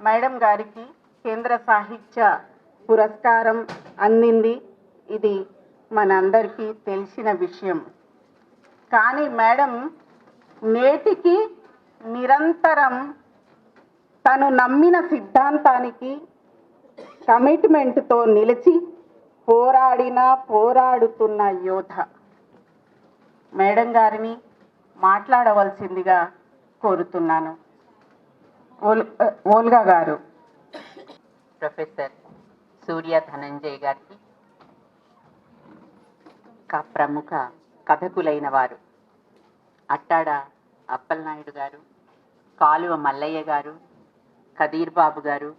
Madam గారికి కేంద్ర సాహిత్య పురస్కారం అందింది. ఇది మనందరికీ తెలిసిన విషయం. కానీ మేడం నేటికి నిరంతరం తను నమ్మిన సిద్ధాంతానికి కమిట్మెంట్తో నిలిచి పోరాడుతున్న యోధ. మేడం గారిని మాట్లాడవలసిందిగా కోరుతున్నాను. ఓల్గా గారు. ప్రొఫెసర్ సూర్య ధనంజయ్ గారికి, ప్రముఖ కథకులైన వారు అట్టాడ అప్పలనాయుడు గారు, కాలువ మల్లయ్య గారు, కదీర్ బాబు గారు,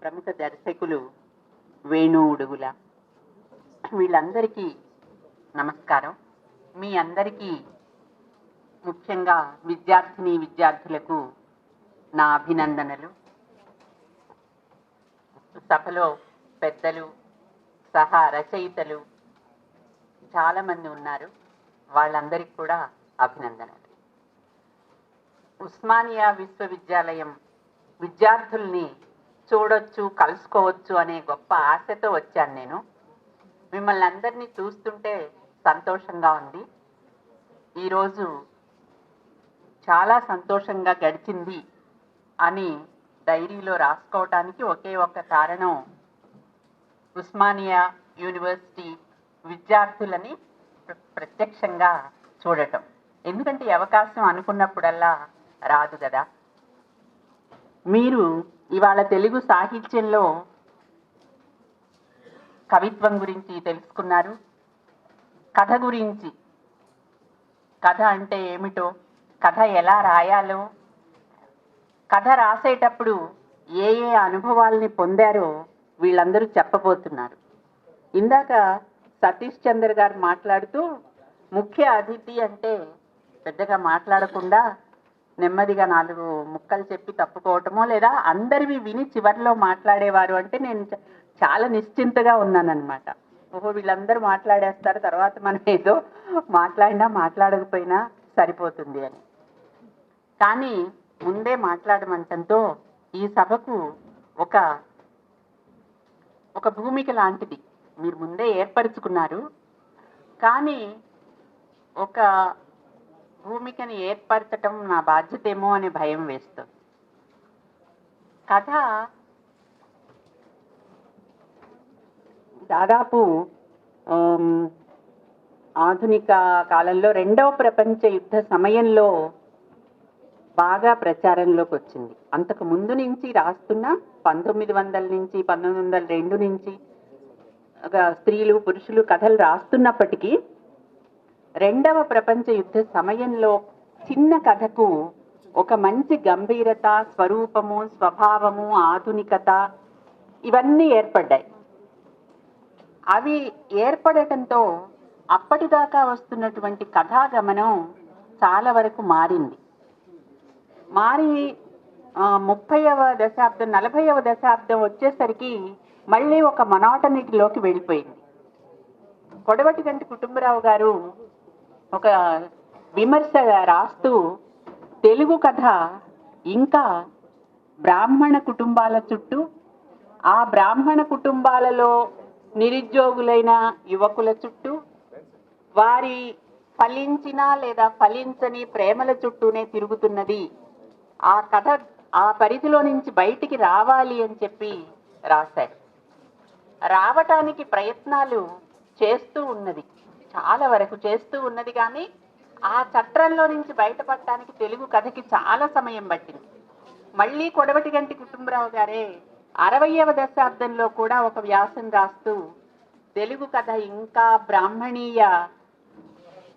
ప్రముఖ దర్శకులు వేణు ఉడుగుల, వీళ్ళందరికీ నమస్కారం. మీ అందరికీ ముఖ్యంగా విద్యార్థులకు నా అభినందనలు. సభలో పెద్దలు, సహా రచయితలు చాలామంది ఉన్నారు. వాళ్ళందరికీ కూడా అభినందనలు. ఉస్మానియా విశ్వవిద్యాలయం విద్యార్థుల్ని చూడొచ్చు, కలుసుకోవచ్చు అనే గొప్ప ఆశతో వచ్చాను నేను. మిమ్మల్ని అందరినీ చూస్తుంటే సంతోషంగా ఉంది. ఈరోజు చాలా సంతోషంగా గడిచింది అని డైరీలో రాసుకోవటానికి ఒకే ఒక్క కారణం, ఉస్మానియా యూనివర్సిటీ విద్యార్థులని ప్రత్యక్షంగా చూడటం. ఎందుకంటే ఈ అవకాశం అనుకున్నప్పుడల్లా రాదు కదా. మీరు ఇవాళ తెలుగు సాహిత్యంలో కవిత్వం గురించి తెలుసుకున్నారు, కథ గురించి, కథ అంటే ఏమిటో, కథ ఎలా రాయాలో, కథ రాసేటప్పుడు ఏ ఏ అనుభవాల్ని పొందారో వీళ్ళందరూ చెప్పబోతున్నారు. ఇందాక సతీష్ చంద్ర గారు మాట్లాడుతూ ముఖ్య అతిథి అంటే పెద్దగా మాట్లాడకుండా నెమ్మదిగా 4 ముక్కలు చెప్పి తప్పుకోవటమో, లేదా అందరివి విని చివరిలో మాట్లాడేవారు అంటే నేను చాలా నిశ్చింతగా ఉన్నానన్నమాట. ఓహో, వీళ్ళందరూ మాట్లాడేస్తారు, తర్వాత మనం ఏదో మాట్లాడినా మాట్లాడకపోయినా సరిపోతుంది అని. కానీ ముందే మాట్లాడమంటంతో ఈ సభకు ఒక భూమిక లాంటిది మీరు ముందే ఏర్పరచుకున్నారు. కానీ ఒక భూమికని ఏర్పరచటం నా బాధ్యతేమో అనే భయం వేస్తుంది. కథ దాదాపు ఆధునిక కాలంలో 2వ ప్రపంచ యుద్ధ సమయంలో బాగా ప్రచారంలోకి వచ్చింది. అంతకు ముందు నుంచి రాస్తున్న 1900 నుంచి 1902 నుంచి స్త్రీలు పురుషులు కథలు రాస్తున్నప్పటికీ 2వ ప్రపంచ యుద్ధ సమయంలో చిన్న కథకు ఒక మంచి గంభీరత, స్వరూపము, స్వభావము, ఆధునికత ఇవన్నీ ఏర్పడ్డాయి. అవి ఏర్పడటంతో అప్పటిదాకా వస్తున్నటువంటి కథాగమనం చాలా వరకు మారింది. మారి 30వ దశాబ్దం 40వ దశాబ్దం వచ్చేసరికి మళ్ళీ ఒక మొనాటనిటీలోకి వెళ్ళిపోయింది. కొడవటిగంటి కుటుంబరావు గారు ఒక విమర్శ రాస్తూ తెలుగు కథ ఇంకా బ్రాహ్మణ కుటుంబాల చుట్టూ, ఆ బ్రాహ్మణ కుటుంబాలలో నిరుద్యోగులైన యువకుల చుట్టూ, వారి ఫలించిన లేదా ఫలించని ప్రేమల చుట్టూనే తిరుగుతున్నది, ఆ కథ ఆ పరిధిలో నుంచి బయటికి రావాలి అని చెప్పి రాశారు. రావటానికి ప్రయత్నాలు చేస్తూ ఉన్నది, చాలా వరకు చేస్తూ ఉన్నది. కానీ ఆ చట్రంలో నుంచి బయటపడటానికి తెలుగు కథకి చాలా సమయం పట్టింది. మళ్ళీ కొడవటిగంటి కుటుంబరావు గారే 60వ దశాబ్దంలో కూడా ఒక వ్యాసం రాస్తూ తెలుగు కథ ఇంకా బ్రాహ్మణీయ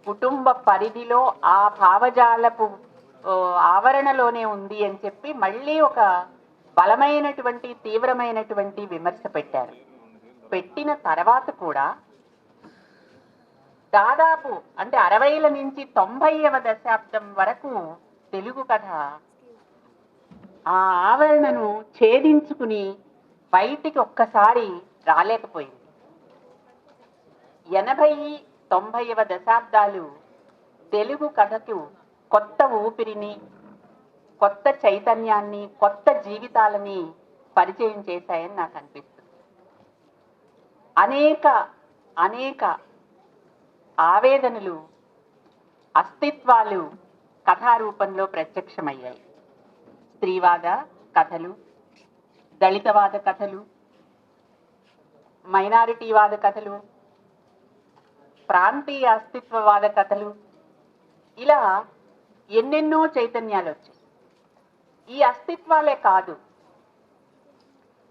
కుటుంబ పరిధిలో ఆ భావజాలపు ఆవరణలోనే ఉంది అని చెప్పి మళ్ళీ ఒక బలమైనటువంటి తీవ్రమైనటువంటి విమర్శ పెట్టారు. పెట్టిన తర్వాత కూడా దాదాపు అంటే 60ల నుంచి 90వ దశాబ్దం వరకు తెలుగు కథ ఆ ఆవరణను ఛేదించుకుని బయటికి ఒక్కసారి రాలేకపోయింది. 80, 90వ దశాబ్దాలు తెలుగు కథకు కొత్త ఊపిరిని, కొత్త చైతన్యాన్ని, కొత్త జీవితాలని పరిచయం చేశాయని నాకు అనిపిస్తుంది. అనేక అనేక ఆవేదనలు, అస్తిత్వాలు కథారూపంలో ప్రత్యక్షమయ్యాయి. స్త్రీవాద కథలు, దళితవాద కథలు, మైనారిటీవాద కథలు, ప్రాంతీయ అస్తిత్వవాద కథలు, ఇలా ఎన్నెన్నో చైతన్యాలు వచ్చాయి. ఈ అస్తిత్వాలే కాదు,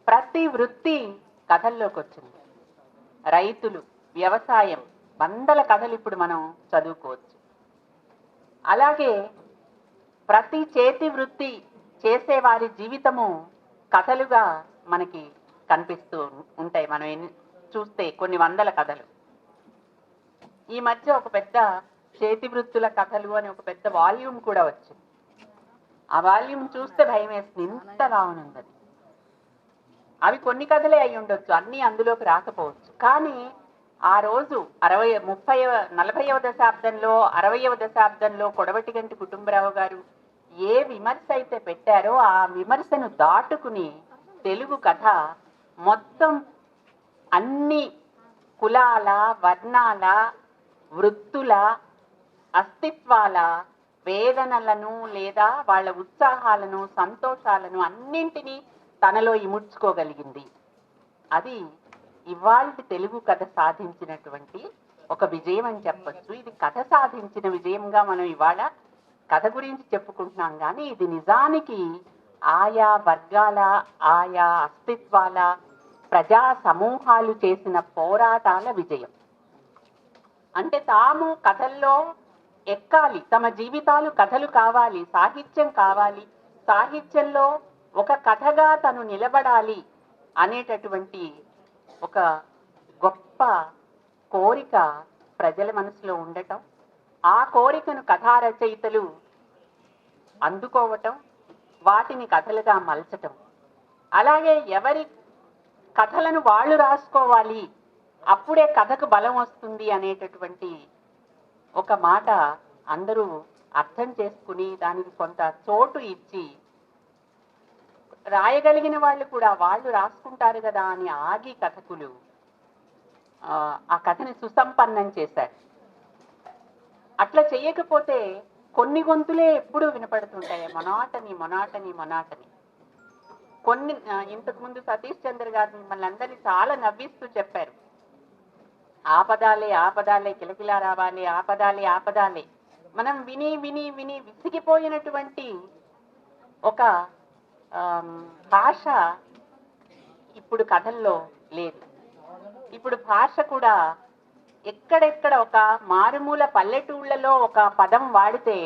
ప్రతి వృత్తి కథల్లోకి వచ్చింది. రైతులు, వ్యవసాయం, వందల కథలు ఇప్పుడు మనం చదువుకోవచ్చు. అలాగే ప్రతి చేతి వృత్తి చేసేవారి జీవితము కథలుగా మనకి కనిపిస్తూ ఉంటాయి. మనం చూస్తే కొన్ని వందల కథలు. ఈ మధ్య ఒక పెద్ద చేతి వృత్తుల కథలు అని ఒక పెద్ద వాల్యూమ్ కూడా వచ్చింది. ఆ వాల్యూమ్ చూస్తే భయం వేస్తుంది, ఇంతలా ఉన్నది. అవి కొన్ని కథలే అయి ఉండొచ్చు, అన్నీ అందులోకి రాకపోవచ్చు. కానీ ఆ రోజు 40వ దశాబ్దంలో 60వ దశాబ్దంలో కొడవటిగంటి కుటుంబరావు గారు ఏ విమర్శ అయితే పెట్టారో ఆ విమర్శను దాటుకుని తెలుగు కథ మొత్తం అన్ని కులాల, వర్ణాల, వృత్తుల, అస్తిత్వాల వేదనలను లేదా వాళ్ళ ఉత్సాహాలను, సంతోషాలను అన్నింటినీ తనలో ఇముడ్చుకోగలిగింది. అది ఇవాల్టి తెలుగు కథ సాధించినటువంటి ఒక విజయం అని చెప్పొచ్చు. ఇది కథ సాధించిన విజయంగా మనం ఇవాళ కథ గురించి చెప్పుకుంటున్నాం, కానీ ఇది నిజానికి ఆయా వర్గాల, ఆయా అస్తిత్వాల, ప్రజా సమూహాలు చేసిన పోరాటాల విజయం. అంటే తాము కథల్లో ఎక్కాలి, తమ జీవితాలు కథలు కావాలి, సాహిత్యం కావాలి, సాహిత్యంలో ఒక కథగా తను నిలబడాలి అనేటటువంటి ఒక గొప్ప కోరిక ప్రజల మనసులో ఉండటం, ఆ కోరికను కథా రచయితలు అందుకోవటం, వాటిని కథలుగా మలచటం, అలాగే ఎవరి కథలను వాళ్ళు రాసుకోవాలి, అప్పుడే కథకు బలం వస్తుంది అనేటటువంటి ఒక మాట అందరూ అర్థం చేసుకుని దానికి కొంత చోటు ఇచ్చి, రాయగలిగిన వాళ్ళు కూడా వాళ్ళు రాసుకుంటారు కదా అని ఆగి కథకులు ఆ కథని సుసంపన్నం చేశారు. అట్లా చేయకపోతే కొన్ని గొంతులే ఎప్పుడూ వినపడుతుంటాయి, మొనాటని మొనాటని మొనాటని. కొన్ని ఇంతకు ముందు సతీష్ చంద్ర గారు మిమ్మల్ని అందరినీ చాలా నవ్విస్తూ చెప్పారు, ఆపదాలే ఆపదాలే కిలకిలా రావాలి, ఆపదాలే ఆపదాలే. మనం విని విని విని విసిగిపోయినటువంటి ఒక భాష ఇప్పుడు కథల్లో లేదు. ఇప్పుడు భాష కూడా ఎక్కడెక్కడ ఒక మారుమూల పల్లెటూళ్ళలో ఒక పదం వాడితే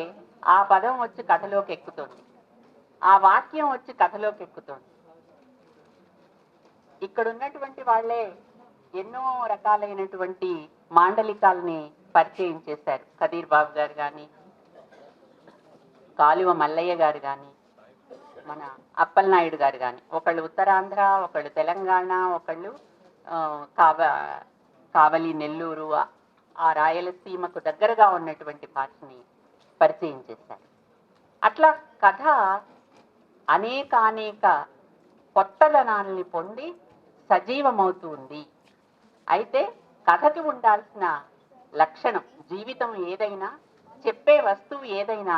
ఆ పదం వచ్చి కథలోకి ఎక్కుతుంది, ఆ వాక్యం వచ్చి కథలోకి ఎక్కుతుంది. ఇక్కడ ఉన్నటువంటి వాళ్ళే ఎన్నో రకాలైనటువంటి మాండలికాలని పరిచయం చేశారు. కదీర్ బాబు గారు కానీ, కాలువ మల్లయ్య గారు కానీ, మన అప్పలనాయుడు గారు కానీ, ఒకళ్ళు ఉత్తరాంధ్ర, ఒకళ్ళు తెలంగాణ, ఒకళ్ళు కావలి, నెల్లూరు, ఆ రాయలసీమకు దగ్గరగా ఉన్నటువంటి భాషని పరిచయం చేశారు. అట్లా కథ అనేక కొత్తదనాల్ని పొంది సజీవమవుతూ ఉంది. అయితే కథకి ఉండాల్సిన లక్షణం, జీవితం ఏదైనా, చెప్పే వస్తువు ఏదైనా,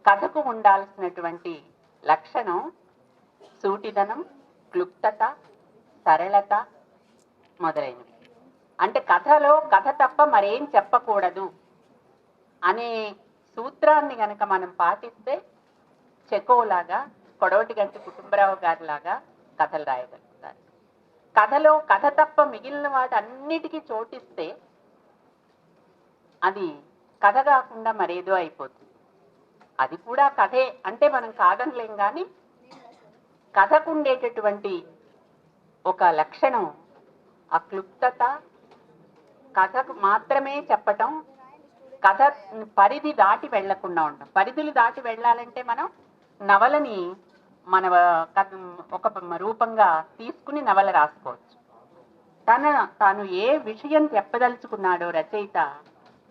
కథకు ఉండాల్సినటువంటి లక్షణం సూటిదనం, క్లుప్తత, సరళత మొదలైనవి. అంటే కథలో కథ తప్ప మరేం చెప్పకూడదు అనే సూత్రాన్ని గనక మనం పాటిస్తే చెకోలాగా, కొడవటిగంటి కుటుంబరావు గారి లాగా కథలు రాయగలుగుతారు. కథలో కథ తప్ప మిగిలిన వాటి అన్నిటికీ చోటిస్తే అది కథ కాకుండా మరేదో అయిపోతుంది. అది కూడా కథే అంటే మనం కాదనలేం, కానీ కథకు ఉండేటటువంటి ఒక లక్షణం ఆ క్లుప్తత, కథకు మాత్రమే చెప్పటం, కథ పరిధి దాటి వెళ్లకుండా ఉండటం. పరిధులు దాటి వెళ్ళాలంటే మనం నవలని మన ఒక రూపంగా తీసుకుని నవల రాసుకోవచ్చు. తాను ఏ విషయం చెప్పదలుచుకున్నాడో రచయిత,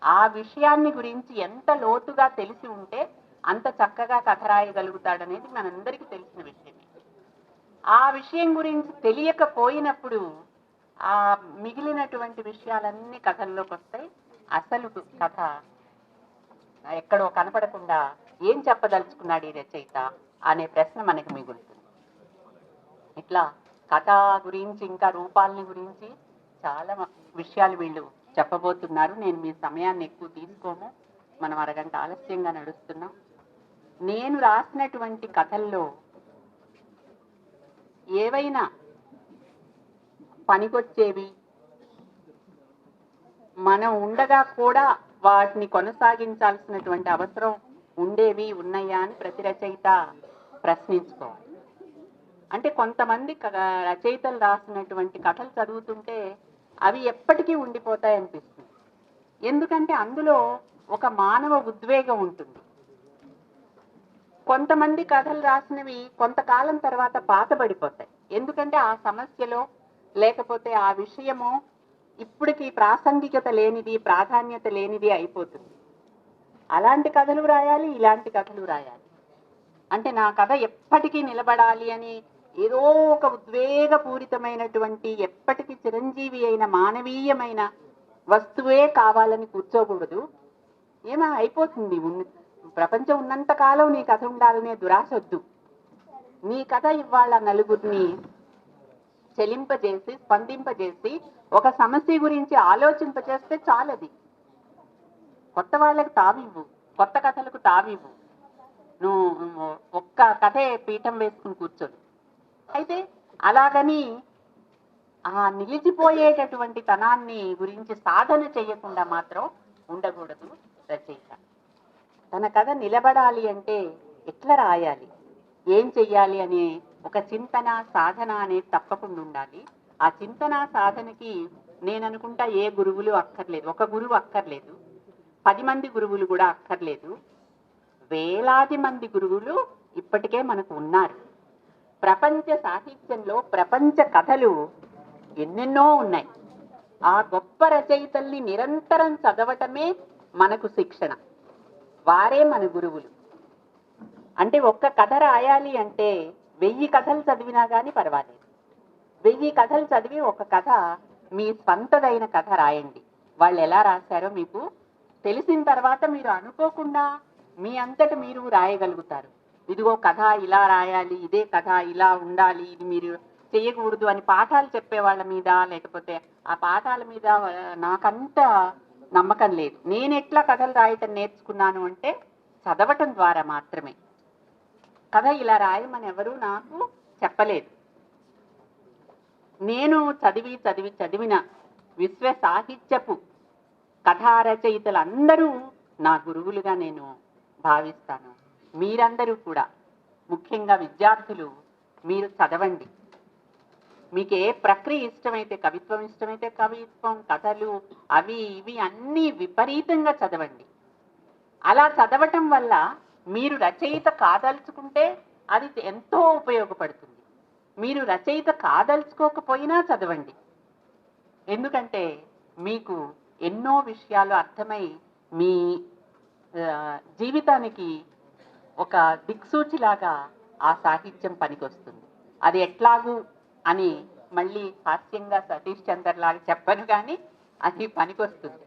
ఆ విషయాన్ని గురించి ఎంత లోతుగా తెలిసి ఉంటే అంత చక్కగా కథ రాయగలుగుతాడనేది మనందరికీ తెలిసిన విషయమే. ఆ విషయం గురించి తెలియకపోయినప్పుడు ఆ మిగిలినటువంటి విషయాలన్నీ కథల్లోకి వస్తాయి. అసలు కథ ఎక్కడో కనపడకుండా ఏం చెప్పదలుచుకున్నాడు ఈ రచయిత అనే ప్రశ్న మనకి మిగులుతుంది. ఇట్లా కథ గురించి ఇంకా రూపాలని గురించి చాలా విషయాలు వీళ్ళు చెప్పబోతున్నారు. నేను మీ సమయాన్ని ఎక్కువ తీసుకోము, మనం అరగంట ఆలస్యంగా నడుస్తున్నాం. నేను రాసినటువంటి కథల్లో ఏవైనా పనికొచ్చేవి, మనం ఉండగా కూడా వాటిని కొనసాగించాల్సినటువంటి అవసరం ఉండేవి ఉన్నాయా అని ప్రతి రచయిత ప్రశ్నించుకోవాలి. అంటే కొంతమంది రచయితలు రాసినటువంటి కథలు చదువుతుంటే అవి ఎప్పటికీ ఉండిపోతాయి అనిపిస్తుంది. ఎందుకంటే అందులో ఒక మానవ ఉద్వేగం ఉంటుంది. కొంతమంది కథలు రాసినవి కొంతకాలం తర్వాత పాతబడిపోతాయి. ఎందుకంటే ఆ సమస్యలో లేకపోతే ఆ విషయము ఇప్పటికి ప్రాసంగికత లేనిది, ప్రాధాన్యత లేనిది అయిపోతుంది. అలాంటి కథలు రాయాలి, ఇలాంటి కథలు రాయాలి. అంటే నా కథ ఎప్పటికీ నిలబడాలి అని ఏదో ఒక ఉద్వేగపూరితమైనటువంటి ఎప్పటికీ చిరంజీవి అయిన మానవీయమైన వస్తువే కావాలని కూర్చోకూడదు. ఏమో అయిపోతుంది, ప్రపంచం ఉన్నంత కాలం నీ కథ ఉండాలనే దురాశొద్దు. నీ కథ ఇవాళ నలుగురిని చెలింపజేసి, స్పందింపజేసి, ఒక సమస్య గురించి ఆలోచింపజేస్తే చాలది. కొత్త వాళ్ళకి తావివ్వు, కొత్త కథలకు తావివ్వు. నువ్వు ఒక్క కథే పీఠం వేసుకుని కూర్చోదు. అయితే అలాగని ఆ నిలిచిపోయేటటువంటి తనాన్ని గురించి సాధన చేయకుండా మాత్రం ఉండకూడదు రచయిత. తన కథ నిలబడాలి అంటే ఎట్లా రాయాలి, ఏం చెయ్యాలి అనే ఒక చింతన, సాధన అనేది తప్పకుండా ఉండాలి. ఆ చింతన సాధనకి నేను అనుకుంటా ఏ గురువులు అక్కర్లేదు, ఒక గురువు అక్కర్లేదు, 10 మంది గురువులు కూడా అక్కర్లేదు. వేలాది మంది గురువులు ఇప్పటికే మనకు ఉన్నారు. ప్రపంచ సాహిత్యంలో ప్రపంచ కథలు ఎన్నెన్నో ఉన్నాయి. ఆ గొప్ప రచయితల్ని నిరంతరం చదవటమే మనకు శిక్షణ. వారే మన గురువులు. అంటే ఒక్క కథ రాయాలి అంటే 1000 కథలు చదివినా కానీ పర్వాలేదు. 1000 కథలు చదివి ఒక కథ మీ స్వంతదైన కథ రాయండి. వాళ్ళు ఎలా రాశారో మీకు తెలిసిన తర్వాత మీరు అనుకోకుండా మీ అంతట మీరు రాయగలుగుతారు. ఇదిగో కథ ఇలా రాయాలి, ఇదే కథ ఇలా ఉండాలి, ఇది మీరు చేయకూడదు అని పాఠాలు చెప్పే వాళ్ళ మీద, లేకపోతే ఆ పాఠాల మీద నాకంత నమ్మకం లేదు. నేను ఎట్లా కథలు రాయటం నేర్చుకున్నాను అంటే చదవటం ద్వారా మాత్రమే. కథ ఇలా రాయమని ఎవరూ నాకు చెప్పలేదు. నేను చదివిన విశ్వ సాహిత్యపు కథా రచయితలందరూ నా గురువులుగా నేను భావిస్తాను. మీరందరూ కూడా, ముఖ్యంగా విద్యార్థులు, మీరు చదవండి. మీకు ఏ ప్రక్రియ ఇష్టమైతే, కవిత్వం ఇష్టమైతే కవిత్వం, కథలు అవి ఇవి అన్నీ విపరీతంగా చదవండి. అలా చదవటం వల్ల మీరు రచయిత కాదలుచుకుంటే అది ఎంతో ఉపయోగపడుతుంది. మీరు రచయిత కాదలుచుకోకపోయినా చదవండి. ఎందుకంటే మీకు ఎన్నో విషయాలు అర్థమై మీ జీవితానికి ఒక దిక్సూచిలాగా ఆ సాహిత్యం పనికొస్తుంది. అది ఎట్లాగూ అని మళ్ళీ హాస్యంగా సతీష్ చంద్ర లాగా చెప్పను, కానీ అది పనికొస్తుంది.